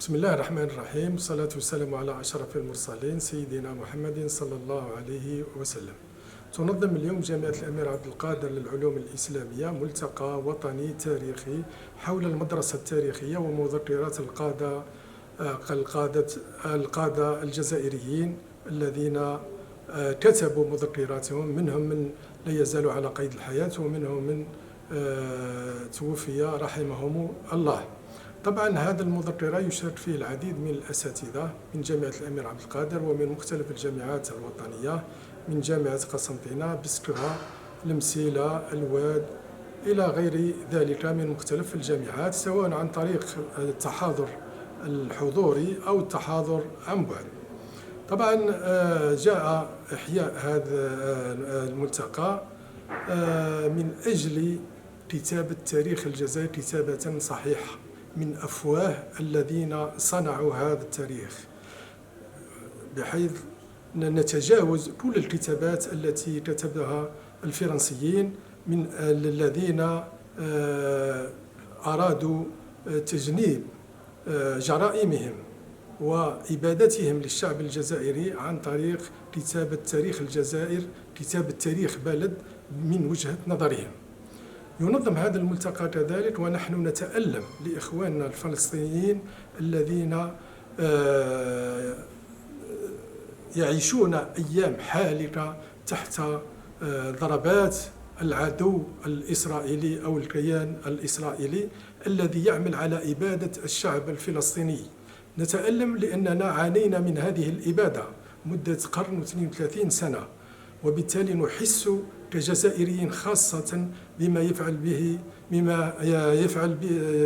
بسم الله الرحمن الرحيم، والصلاة والسلام على أشرف المرسلين سيدنا محمد صلى الله عليه وسلم. تنظم اليوم جامعة الأمير عبد القادر للعلوم الإسلامية ملتقى وطني تاريخي حول المدرسة التاريخية ومذكرات القادة الجزائريين الذين كتبوا مذكراتهم، منهم من لا يزال على قيد الحياة ومنهم من توفي رحمهم الله. طبعا هذا المذكرة يشارك فيه العديد من الأساتذة من جامعة الأمير عبد القادر ومن مختلف الجامعات الوطنية، من جامعة قسنطينة، بسكرة، المسيلة، الواد، إلى غير ذلك من مختلف الجامعات، سواء عن طريق التحاضر الحضوري أو التحاضر عن بعد. طبعا جاء إحياء هذا الملتقى من أجل كتابة تاريخ الجزائر كتابة صحيحة من أفواه الذين صنعوا هذا التاريخ، بحيث نتجاوز كل الكتابات التي كتبها الفرنسيين من الذين أرادوا تجنيب جرائمهم وإبادتهم للشعب الجزائري عن طريق كتابة تاريخ الجزائر، كتابة تاريخ بلد من وجهة نظرهم. ينظم هذا الملتقى كذلك ونحن نتألم لإخواننا الفلسطينيين الذين يعيشون أيام حالكة تحت ضربات العدو الإسرائيلي أو الكيان الإسرائيلي الذي يعمل على إبادة الشعب الفلسطيني. نتألم لأننا عانينا من هذه الإبادة مدة قرن و32 سنة، وبالتالي نحس كجزائريين خاصة بما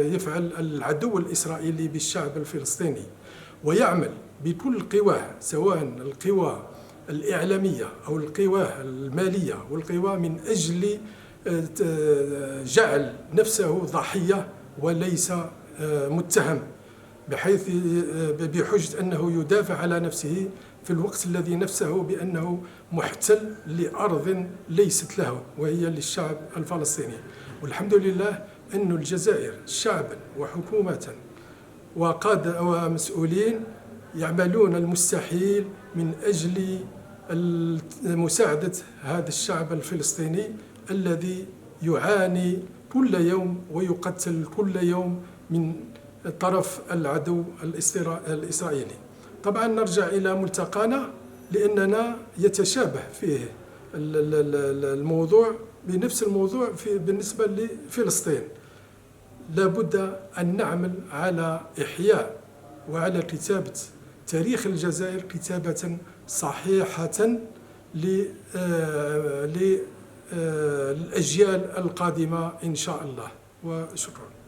يفعل العدو الإسرائيلي بالشعب الفلسطيني، ويعمل بكل قواه، سواء القوى الإعلامية أو القوى المالية والقوى، من أجل جعل نفسه ضحية وليس متهم، بحجة أنه يدافع على نفسه في الوقت الذي نفسه بأنه محتل لأرض ليست له وهي للشعب الفلسطيني. والحمد لله أن الجزائر شعبا وحكومة وقادة ومسؤولين يعملون المستحيل من أجل مساعدة هذا الشعب الفلسطيني الذي يعاني كل يوم ويقتل كل يوم من طرف العدو الإسرائيلي. طبعا نرجع إلى ملتقانا لأننا يتشابه فيه الموضوع بنفس الموضوع بالنسبة لفلسطين. لابد أن نعمل على إحياء وعلى كتابة تاريخ الجزائر كتابة صحيحة للأجيال القادمة إن شاء الله. وشكرا.